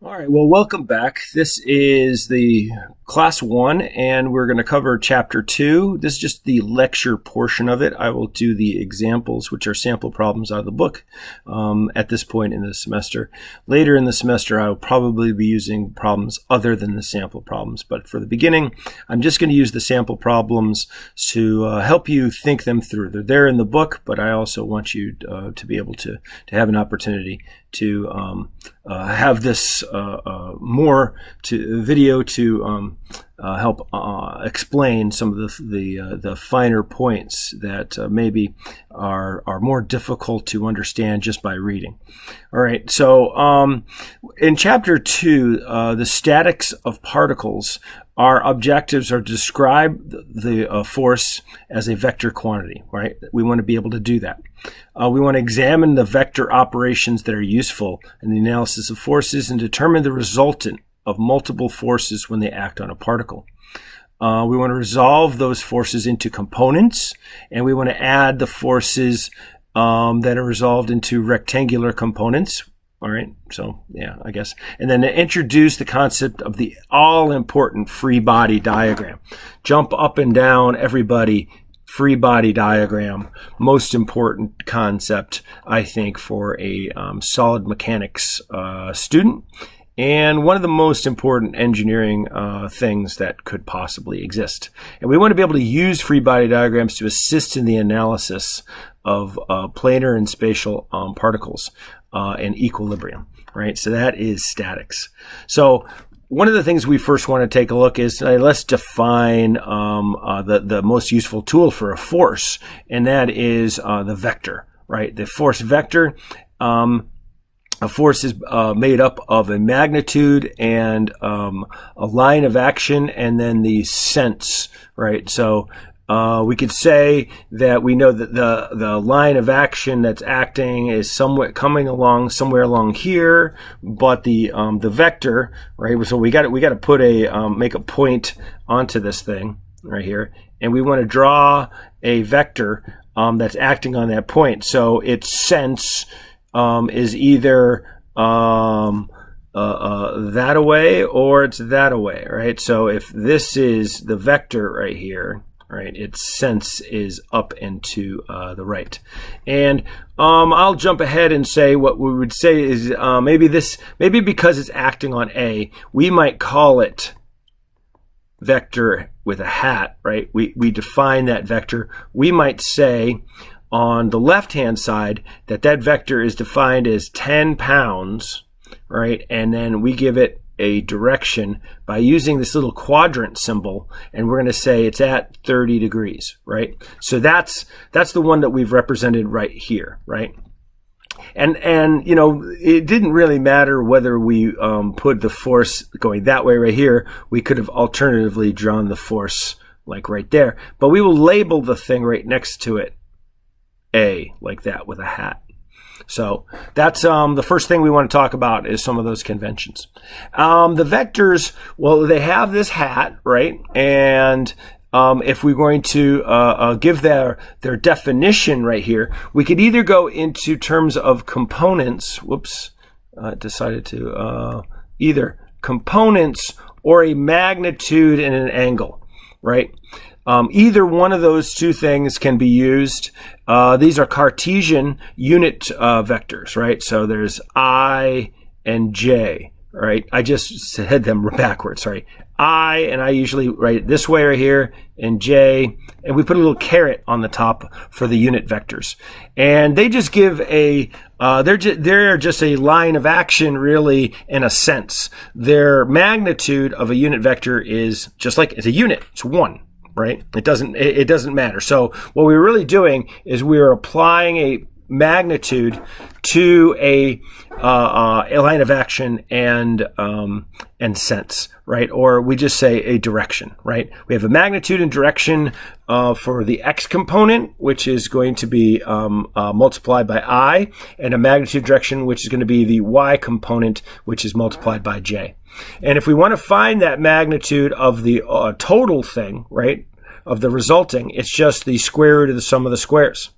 All right, well, welcome back. This is the Class 1, and we're going to cover Chapter 2. This is just the lecture portion of it. I will do the examples, which are sample problems out of the book, at this point in the semester. Later in the semester, I will probably be using problems other than the sample problems. But for the beginning, I'm just going to use the sample problems to help you think them through. They're there in the book, but I also want you to be able to have an opportunity to have this more to video to help explain some of the finer points that maybe are more difficult to understand just by reading. All right, so in Chapter 2, the statics of particles, our objectives are to describe the force as a vector quantity, right? We want to be able to do that. We want to examine the vector operations that are useful in the analysis of forces and determine the resultant of multiple forces when they act on a particle. We want to resolve those forces into components, and we want to add the forces that are resolved into rectangular components. All right, so yeah, I guess. And then to introduce the concept of the all-important free body diagram. Jump up and down, everybody. Free body diagram, most important concept, I think, for a solid mechanics student, and one of the most important engineering things that could possibly exist. And we want to be able to use free body diagrams to assist in the analysis of planar and spatial particles and equilibrium, right? So that is statics. So one of the things we first want to take a look is let's define the most useful tool for a force, and that is the vector, right? The force vector. A force is made up of a magnitude and a line of action, and then the sense, right? So we could say that we know that the line of action that's acting is somewhat coming along somewhere along here, but the vector, right? So we got to put make a point onto this thing right here, and we want to draw a vector that's acting on that point. So its sense is either that away or it's that away, right? So if this is the vector right here, right, its sense is up and to the right. And I'll jump ahead and say what we would say is maybe because it's acting on A, we might call it vector with a hat, right? We define that vector. We might say on the left-hand side that vector is defined as 10 pounds, right? And then we give it a direction by using this little quadrant symbol, and we're going to say it's at 30 degrees, right? So that's the one that we've represented right here, right? And you know, it didn't really matter whether we put the force going that way right here. We could have alternatively drawn the force like right there, but we will label the thing right next to it A, like that, with a hat. So that's the first thing we want to talk about is some of those conventions. The vectors, well, they have this hat, right? And if we're going to give their definition right here, we could either go into terms of components. Whoops, decided to either components or a magnitude and an angle, right? Either one of those two things can be used. These are Cartesian unit vectors, right? So there's I and J, right? I just said them backwards, sorry. I usually write it this way right here, and J, and we put a little caret on the top for the unit vectors. And they just give they're just a line of action, really, in a sense. Their magnitude of a unit vector is just like it's a unit, it's 1. Right? It doesn't matter. So what we're really doing is we're applying a magnitude to a line of action and sense, right? Or we just say a direction, right? We have a magnitude and direction for the x component, which is going to be multiplied by I, and a magnitude direction, which is going to be the y component, which is multiplied by j. And if we want to find that magnitude of the total thing, right, of the resulting, it's just the square root of the sum of the squares.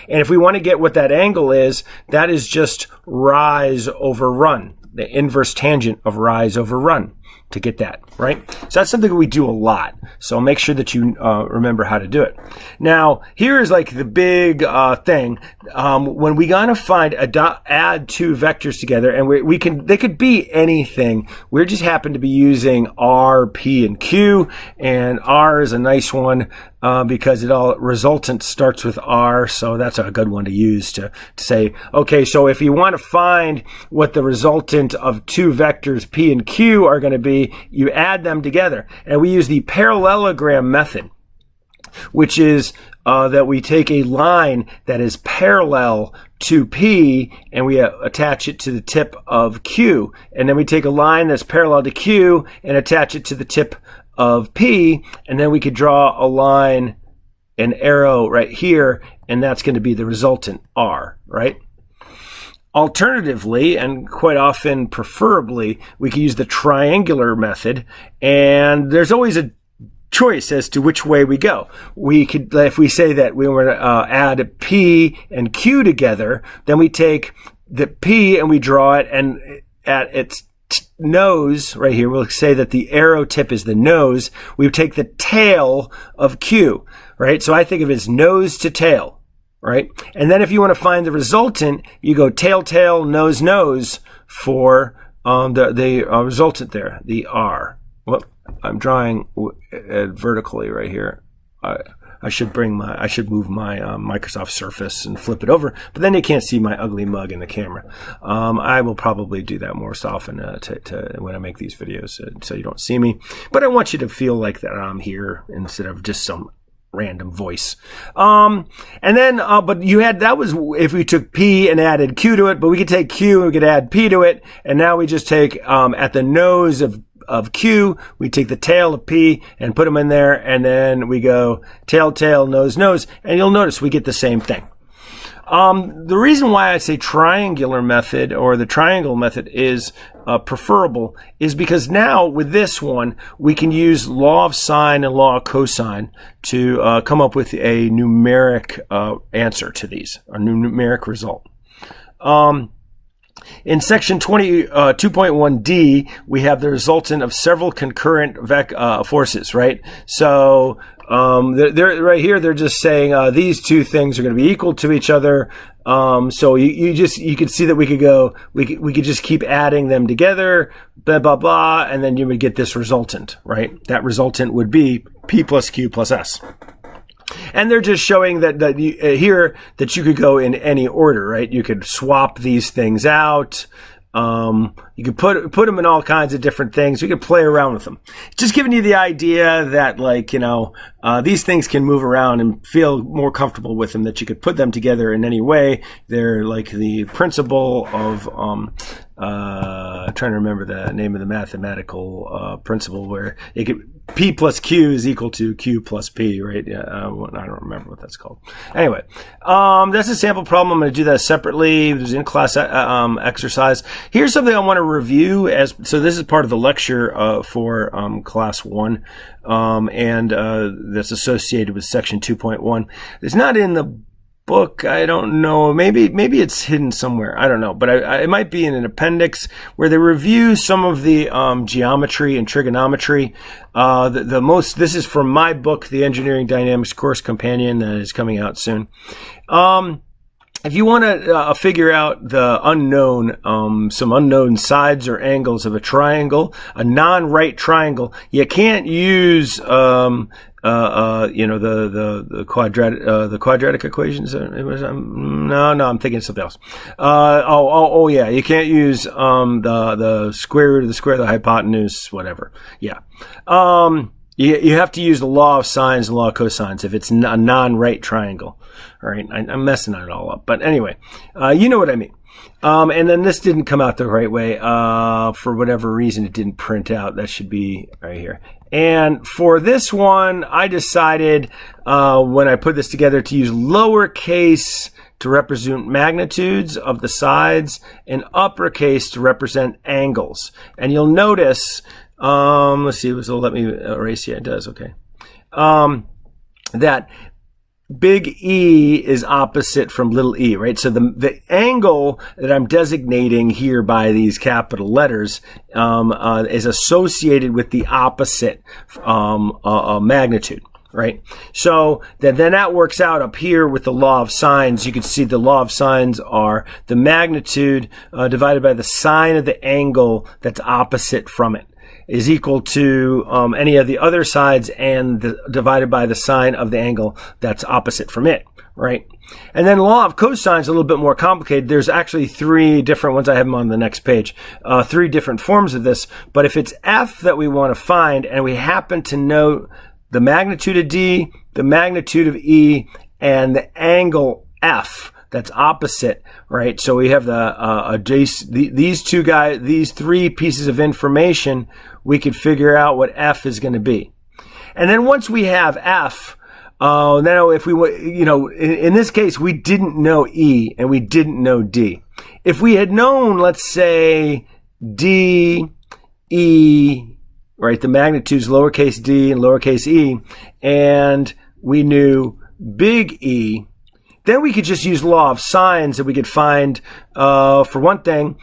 And if we want to get what that angle is, that is just rise over run, the inverse tangent of rise over run to get that, right? So that's something we do a lot. So make sure that you remember how to do it. Now, here is like the big thing. When we gotta find add two vectors together, and they could be anything. We just happen to be using R, P, and Q, and R is a nice one because resultant starts with R, so that's a good one to use to say, okay, so if you want to find what the resultant of two vectors P and Q are going to be, you add them together. And we use the parallelogram method, which is that we take a line that is parallel to P and we attach it to the tip of Q. And then we take a line that's parallel to Q and attach it to the tip of P. And then we could draw a line, an arrow right here, and that's going to be the resultant R, right? Alternatively, and quite often preferably, we can use the triangular method, and there's always a choice as to which way we go. We could, if we say that we want to add P and Q together, then we take the P and we draw it, and at its nose right here, we'll say that the arrow tip is the nose. We take the tail of Q, right? So I think of it as nose to tail. Right? And then if you want to find the resultant, you go tail, tail, nose, nose for the resultant there, the R. Well, I'm drawing vertically right here. I should move my Microsoft Surface and flip it over, but then you can't see my ugly mug in the camera. I will probably do that more often when I make these videos so you don't see me. But I want you to feel like that I'm here instead of just some random voice. And then, but you had, that was if we took P and added Q to it, but we could take Q and we could add P to it. And now we just take, at the nose of Q, we take the tail of P and put them in there. And then we go tail, tail, nose, nose. And you'll notice we get the same thing. The reason why I say triangular method or the triangle method is preferable is because now with this one, we can use law of sine and law of cosine to come up with a numeric answer to these, a numeric result. In section 2.1D, we have the resultant of several concurrent forces, right? So they're right here. They're just saying these two things are going to be equal to each other. So you could see that we could just keep adding them together, blah blah blah, and then you would get this resultant, right? That resultant would be P plus Q plus S. And they're just showing that here that you could go in any order, right? You could swap these things out. You could put them in all kinds of different things. We could play around with them. Just giving you the idea that, like, these things can move around and feel more comfortable with them, that you could put them together in any way. They're like the principle of, trying to remember the name of the mathematical principle where it could, P plus Q is equal to Q plus P, right? Yeah, I don't remember what that's called. Anyway, that's a sample problem. I'm going to do that separately. It was in class exercise. Here's something I want to review. So this is part of the lecture for class 1, and that's associated with section 2.1. It's not in the book. I don't know. Maybe it's hidden somewhere. I don't know. But it might be in an appendix where they review some of the geometry and trigonometry. This is from my book, The Engineering Dynamics Course Companion, that is coming out soon. If you want to figure out the unknown, some unknown sides or angles of a triangle, a non-right triangle, you can't use the quadratic equations. No, I'm thinking of something else. Yeah, you can't use the square root of the square of the hypotenuse, whatever. Yeah. You have to use the law of sines and law of cosines if it's a non-right triangle. All right, I'm messing it all up, but anyway, you know what I mean. And then this didn't come out the right way. For whatever reason, it didn't print out. That should be right here. And for this one, I decided when I put this together to use lowercase to represent magnitudes of the sides and uppercase to represent angles. And you'll notice, let's see, it'll let me erase. Yeah, it does. Okay. That big E is opposite from little e, right? So the angle that I'm designating here by these capital letters is associated with the opposite magnitude, right? So then that works out up here with the law of sines. You can see the law of sines are the magnitude divided by the sine of the angle that's opposite from it is equal to any of the other sides and divided by the sine of the angle that's opposite from it, right? And then law of cosine is a little bit more complicated. There's actually three different ones. I have them on the next page. Three different forms of this. But if it's f that we want to find and we happen to know the magnitude of d, the magnitude of e, and the angle f that's opposite, right? So we have these three pieces of information, we could figure out what f is going to be. And then once we have f, now if we, in this case, we didn't know e and we didn't know d. If we had known, let's say, d, e, right, the magnitudes lowercase d and lowercase e, and we knew big E, then we could just use law of sines and we could find, for one thing,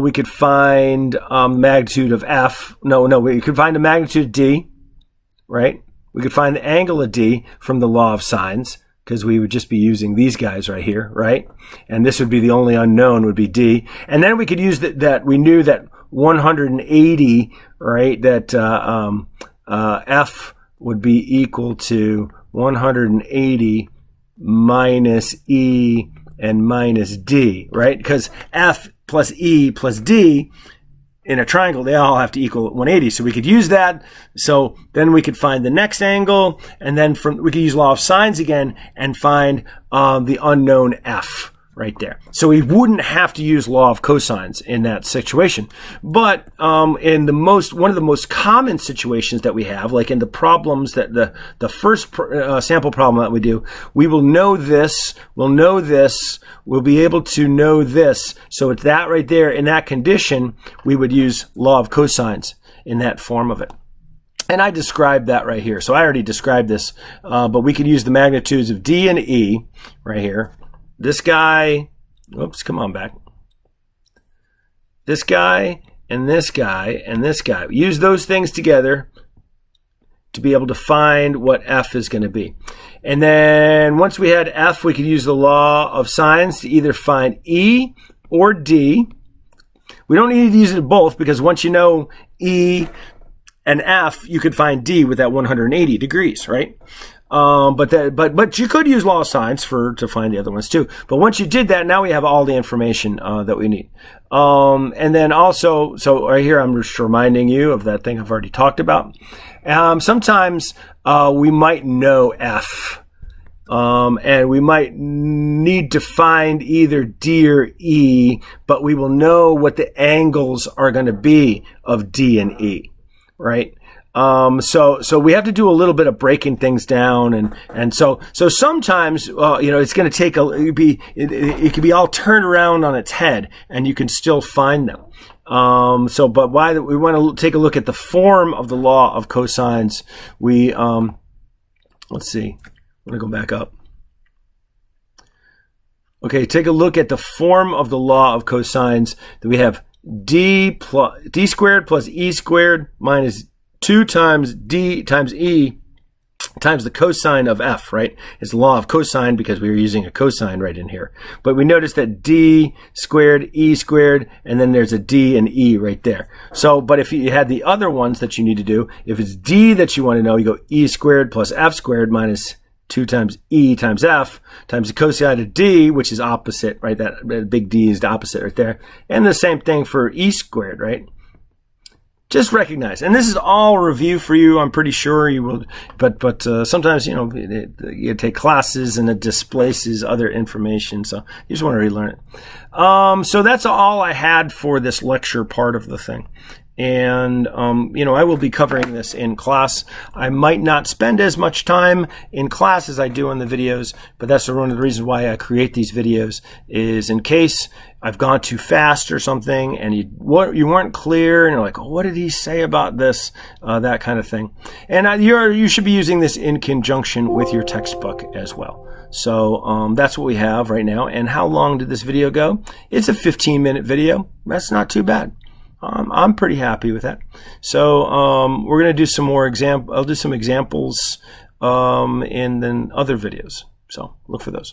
we could find magnitude of f. We could find the magnitude of d, right? We could find the angle of d from the law of sines because we would just be using these guys right here, right? And this would be the only unknown would be d. And then we could use that we knew that 180, right, that f would be equal to 180 minus e and minus d, right? Because f plus e plus d in a triangle, they all have to equal 180. So we could use that. So then we could find the next angle, and then we could use law of sines again and find the unknown f right there. So we wouldn't have to use law of cosines in that situation. But in one of the most common situations that we have, like in the problems that the first sample problem that we do, we will know this, we'll be able to know this. So it's that right there. In that condition, we would use law of cosines in that form of it. And I described that right here. So I already described this, but we could use the magnitudes of d and e right here. This guy, oops, come on back. This guy and this guy and this guy. Use those things together to be able to find what f is going to be. And then once we had f, we could use the law of sines to either find e or d. We don't need to use it both because once you know e and f, you could find d with that 180 degrees, right? But you could use law of sines to find the other ones too. But once you did that, now we have all the information that we need. And then also, so right here, I'm just reminding you of that thing I've already talked about. Sometimes we might know f, and we might need to find either d or e, but we will know what the angles are going to be of d and e, right? So we have to do a little bit of breaking things down, and so sometimes it's going to take it can be all turned around on its head, and you can still find them. But why we want to take a look at the form of the law of cosines. We let's see. I'm going to go back up. Okay, take a look at the form of the law of cosines. That we have d squared plus e squared minus 2 times d times e times the cosine of f, right? It's the law of cosine because we were using a cosine right in here. But we notice that d squared, e squared, and then there's a d and e right there. So, but if you had the other ones that you need to do, if it's d that you want to know, you go e squared plus f squared minus 2 times e times f times the cosine of d, which is opposite, right? That big D is the opposite right there. And the same thing for e squared, right? Just recognize, and this is all review for you. I'm pretty sure you will, but sometimes you take classes and it displaces other information, so you just want to relearn it. So that's all I had for this lecture part of the thing, And, I will be covering this in class. I might not spend as much time in class as I do in the videos, but that's one of the reasons why I create these videos, is in case I've gone too fast or something and you weren't clear and you're like, oh, what did he say about this? That kind of thing. And you should be using this in conjunction with your textbook as well. So that's what we have right now. And how long did this video go? It's a 15-minute video. That's not too bad. I'm pretty happy with that. So we're going to do some more I'll do some examples in the other videos. So look for those.